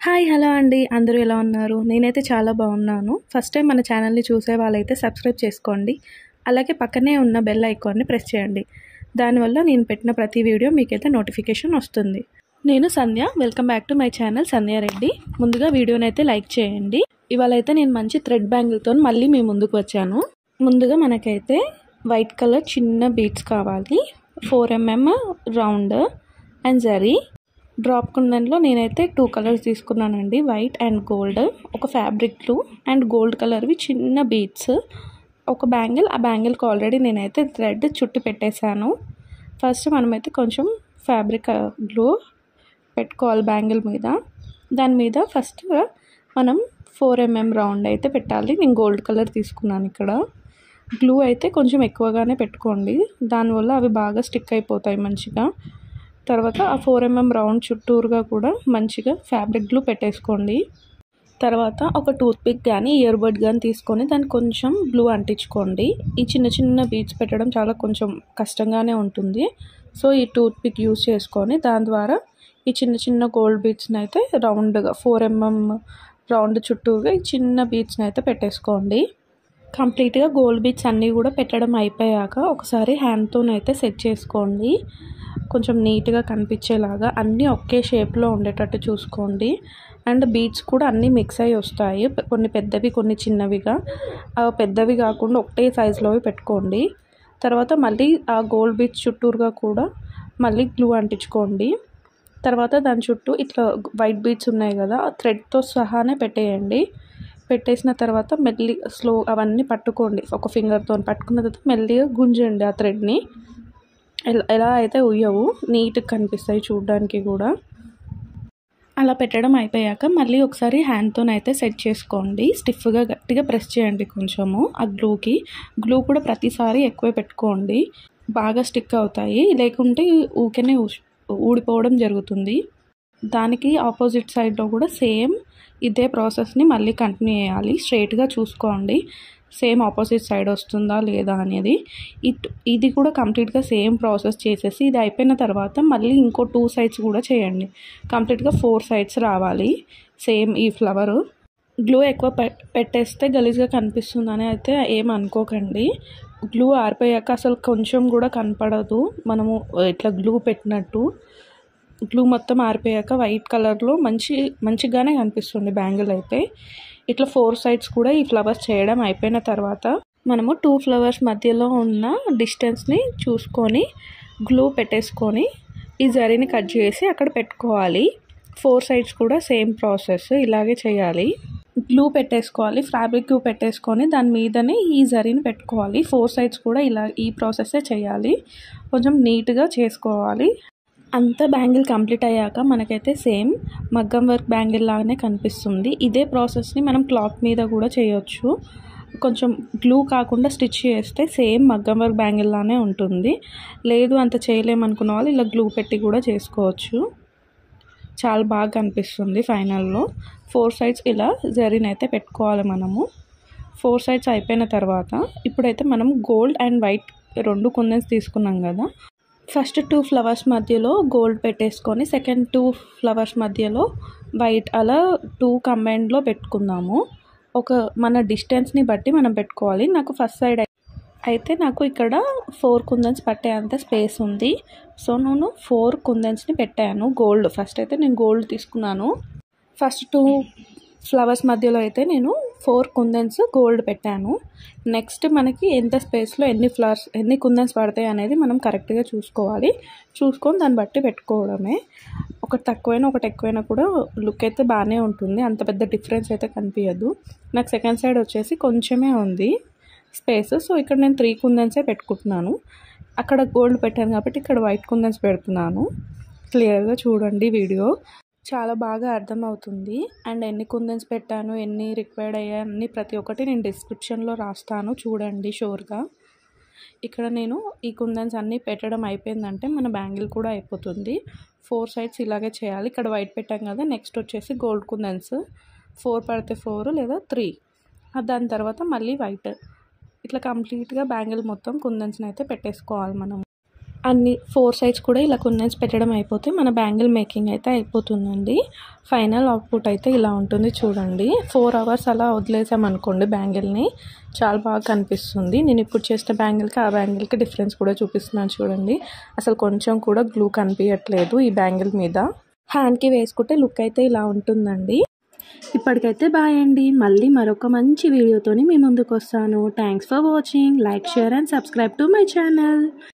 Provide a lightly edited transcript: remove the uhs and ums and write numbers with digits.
Hi hello అండి, అందరూ ఎలా ఉన్నారు? నేనైతే చాలా బాగున్నాను. ఫస్ట్ టైం మన ఛానల్ని చూసే వాళ్ళైతే సబ్స్క్రైబ్ చేసుకోండి. అలాగే పక్కనే ఉన్న బెల్ ఐకాన్ని ప్రెస్ చేయండి. దానివల్ల నేను పెట్టిన ప్రతి వీడియో మీకైతే నోటిఫికేషన్ వస్తుంది. నేను Sandhya, welcome back to my channel Sandhya Reddy. ముందుగా వీడియోని అయితే లైక్ చేయండి. ఇవాళ అయితే నేను మంచి థ్రెడ్ బ్యాంగిల్తో మళ్ళీ మీ ముందుకు వచ్చాను. ముందుగా మనకైతే వైట్ కలర్ చిన్న బీడ్స్ కావాలి, 4mm round and zari. Drop కుందన్లో నేనైతే 2 కలర్స్ తీసుకున్నానండి, వైట్ అండ్ గోల్డ్. ఒక ఫ్యాబ్రిక్ గ్లూ అండ్ గోల్డ్ కలర్వి చిన్న బీడ్స్, ఒక బ్యాంగిల్. ఆ బ్యాంగిల్కి ఆల్రెడీ నేనైతే థ్రెడ్ చుట్టి పెట్టేశాను. ఫస్ట్ మనమైతే కొంచెం ఫ్యాబ్రిక్ గ్లూ పెట్టుకోవాలి బ్యాంగిల్ మీద. దాని మీద ఫస్ట్ మనం 4mm రౌండ్ అయితే పెట్టాలి. నేను గోల్డ్ కలర్ తీసుకున్నాను. ఇక్కడ గ్లూ అయితే కొంచెం ఎక్కువగానే పెట్టుకోండి, దానివల్ల అవి బాగా స్టిక్ అయిపోతాయి మంచిగా. తర్వాత ఆ 4mm రౌండ్ చుట్టూరుగా కూడా మంచిగా ఫ్యాబ్రిక్ గ్లూ పెట్టేసుకోండి. తర్వాత ఒక టూత్పిక్ కానీ ఇయర్ బడ్ కానీ తీసుకొని దానికి కొంచెం గ్లూ అంటించుకోండి. ఈ చిన్న చిన్న బీడ్స్ పెట్టడం చాలా కొంచెం కష్టంగానే ఉంటుంది. సో ఈ టూత్పిక్ యూస్ చేసుకొని దాని ద్వారా ఈ చిన్న చిన్న గోల్డ్ బీడ్స్ని అయితే రౌండ్గా 4mm రౌండ్ చుట్టూగా ఈ చిన్న బీడ్స్ని అయితే పెట్టేసుకోండి. కంప్లీట్గా గోల్డ్ బీడ్స్ అన్నీ కూడా పెట్టడం అయిపోయాక ఒకసారి హ్యాండ్తోనైతే సెట్ చేసుకోండి. కొంచెం నీట్గా కనిపించేలాగా అన్నీ ఒకే షేప్లో ఉండేటట్టు చూసుకోండి. అండ్ బీడ్స్ కూడా అన్నీ మిక్స్ అయ్యి వస్తాయి, కొన్ని పెద్దవి కొన్ని చిన్నవిగా. పెద్దవి కాకుండా ఒకటే సైజులోవి పెట్టుకోండి. తర్వాత మళ్ళీ ఆ గోల్డ్ బీడ్స్ చుట్టూరుగా కూడా మళ్ళీ గ్లూ అంటించుకోండి. తర్వాత దాని చుట్టూ ఇట్లా వైట్ బీడ్స్ ఉన్నాయి కదా, థ్రెడ్తో సహానే పెట్టేయండి. పెట్టేసిన తర్వాత మెల్లి స్లో అవన్నీ పట్టుకోండి. ఒక ఫింగర్తో పట్టుకున్న తర్వాత మెల్లిగా గుంజండి ఆ థ్రెడ్ని. ఎలా అయితే ఉయ్యవు, నీట్గా కనిపిస్తాయి చూడడానికి కూడా. అలా పెట్టడం అయిపోయాక మళ్ళీ ఒకసారి హ్యాండ్తోనైతే సెట్ చేసుకోండి. స్టిఫ్గా గట్టిగా ప్రెస్ చేయండి కొంచెము ఆ గ్లూకి. గ్లూ కూడా ప్రతిసారి ఎక్కువే పెట్టుకోండి, బాగా స్టిక్ అవుతాయి, లేకుంటే ఊరికనే ఊడిపోవడం జరుగుతుంది. దానికి ఆపోజిట్ సైడ్లో కూడా సేమ్ ఇదే ప్రాసెస్ని మళ్ళీ కంటిన్యూ చేయాలి. స్ట్రైట్గా చూసుకోండి సేమ్ ఆపోజిట్ సైడ్ వస్తుందా లేదా అనేది. ఇది కూడా కంప్లీట్గా సేమ్ ప్రాసెస్ చేసేసి ఇది అయిపోయిన తర్వాత మళ్ళీ ఇంకో 2 సైడ్స్ కూడా చేయండి. కంప్లీట్గా 4 సైడ్స్ రావాలి సేమ్ ఈ ఫ్లవరు. గ్లూ ఎక్కువ పెట్టేస్తే గలీజ్గా కనిపిస్తుందని అయితే ఏం అనుకోకండి. గ్లూ ఆరిపోయాక అసలు కొంచెం కూడా కనపడదు మనము ఇట్లా గ్లూ పెట్టినట్టు. గ్లూ మొత్తం ఆరిపోయాక వైట్ కలర్లో మంచిగానే కనిపిస్తుంది బ్యాంగిల్ అయితే. ఇట్లా 4 సైడ్స్ కూడా ఈ ఫ్లవర్స్ చేయడం అయిపోయిన తర్వాత మనము 2 ఫ్లవర్స్ మధ్యలో ఉన్న డిస్టెన్స్ని చూసుకొని గ్లూ పెట్టేసుకొని ఈ జరీని కట్ చేసి అక్కడ పెట్టుకోవాలి. 4 సైడ్స్ కూడా సేమ్ ప్రాసెస్ ఇలాగే చేయాలి. గ్లూ పెట్టేసుకోవాలి, ఫ్యాబ్రిక్ గ్లూ పెట్టేసుకొని దాని మీదనే ఈ జరీని పెట్టుకోవాలి. 4 సైడ్స్ కూడా ఇలా ఈ ప్రాసెస్సే చేయాలి. కొంచెం నీట్గా చేసుకోవాలి. అంతా బ్యాంగిల్ కంప్లీట్ అయ్యాక మనకైతే సేమ్ మగ్గం వర్క్ బ్యాంగిల్ లాగానే కనిపిస్తుంది. ఇదే ప్రాసెస్ని మనం క్లాత్ మీద కూడా చేయొచ్చు. కొంచెం గ్లూ కాకుండా స్టిచ్ చేస్తే సేమ్ మగ్గం వర్క్ బ్యాంగిల్ లానే ఉంటుంది. లేదు అంత చేయలేమనుకున్న వాళ్ళు ఇలా గ్లూ పెట్టి కూడా చేసుకోవచ్చు. చాలా బాగా కనిపిస్తుంది ఫైనల్లో. 4 సైడ్స్ ఇలా జరీని అయితే పెట్టుకోవాలి మనము. 4 సైడ్స్ అయిపోయిన తర్వాత ఇప్పుడైతే మనం గోల్డ్ అండ్ వైట్ 2 కుందన్స్ తీసుకున్నాం కదా, ఫస్ట్ 2 ఫ్లవర్స్ మధ్యలో గోల్డ్ పెట్టేసుకొని సెకండ్ 2 ఫ్లవర్స్ మధ్యలో వైట్, అలా 2 కంబైన్డ్లో పెట్టుకుందాము. మన డిస్టెన్స్ని బట్టి మనం పెట్టుకోవాలి. నాకు ఫస్ట్ సైడ్ అయితే నాకు ఇక్కడ 4 కుందన్స్ పట్టే అంత స్పేస్ ఉంది. సో నేను 4 కుందన్స్ని పెట్టాను గోల్డ్. ఫస్ట్ అయితే నేను గోల్డ్ తీసుకున్నాను. ఫస్ట్ 2 ఫ్లవర్స్ మధ్యలో అయితే నేను 4 కుందన్స్ గోల్డ్ పెట్టాను. నెక్స్ట్ మనకి ఎంత స్పేస్లో ఎన్ని కుందన్స్ పడతాయి అనేది మనం కరెక్ట్గా చూసుకోవాలి. చూసుకొని దాన్ని బట్టి పెట్టుకోవడమే. ఒకటి తక్కువైనా ఒకటి ఎక్కువైనా కూడా లుక్ అయితే బాగానే ఉంటుంది, అంత పెద్ద డిఫరెన్స్ అయితే కనిపించదు. నాకు సెకండ్ సైడ్ వచ్చేసి కొంచెమే ఉంది స్పేస్. సో ఇక్కడ నేను 3 కుందన్సే పెట్టుకుంటున్నాను. అక్కడ గోల్డ్ పెట్టాను కాబట్టి ఇక్కడ వైట్ కుందన్స్ పెడుతున్నాను. క్లియర్గా చూడండి వీడియో, చాలా బాగా అర్థమవుతుంది. అండ్ ఎన్ని కుందన్స్ పెట్టాను, ఎన్ని రిక్వైర్డ్ అయ్యాయి అన్నీ ప్రతి ఒక్కటి నేను డిస్క్రిప్షన్లో రాస్తాను, చూడండి షూర్గా. ఇక్కడ నేను ఈ కుందన్స్ అన్నీ పెట్టడం అయిపోయిందంటే మన బ్యాంగిల్ కూడా అయిపోతుంది. 4 సైడ్స్ ఇలాగే చేయాలి. ఇక్కడ వైట్ పెట్టాం కదా, నెక్స్ట్ వచ్చేసి గోల్డ్ కుందన్స్ 4 పడితే 4 లేదా 3, దాని తర్వాత మళ్ళీ వైట్. ఇట్లా కంప్లీట్గా బ్యాంగిల్ మొత్తం కుందన్స్ని అయితే పెట్టేసుకోవాలి మనం. అన్ని 4 సైడ్స్ కూడా ఇలా కున్నెన్స్ పెట్టడం అయిపోతే మన బ్యాంగిల్ మేకింగ్ అయితే అయిపోతుందండి. ఫైనల్ అవుట్పుట్ అయితే ఇలా ఉంటుంది చూడండి. 4 అవర్స్ అలా వదిలేసామనుకోండి బ్యాంగిల్ని, చాలా బాగా కనిపిస్తుంది. నేను ఇప్పుడు చేసిన బ్యాంగిల్కి ఆ బ్యాంగిల్కి డిఫరెన్స్ కూడా చూపిస్తున్నాను చూడండి. అసలు కొంచెం కూడా గ్లూ కనిపించట్లేదు ఈ బ్యాంగిల్ మీద. హ్యాండ్కి వేసుకుంటే లుక్ అయితే ఇలా ఉంటుందండి. ఇప్పటికైతే బాయ్ అండి. మళ్ళీ మరొక మంచి వీడియోతోని మీ ముందుకు వస్తాను. Thanks for watching. Like, share and subscribe to my channel.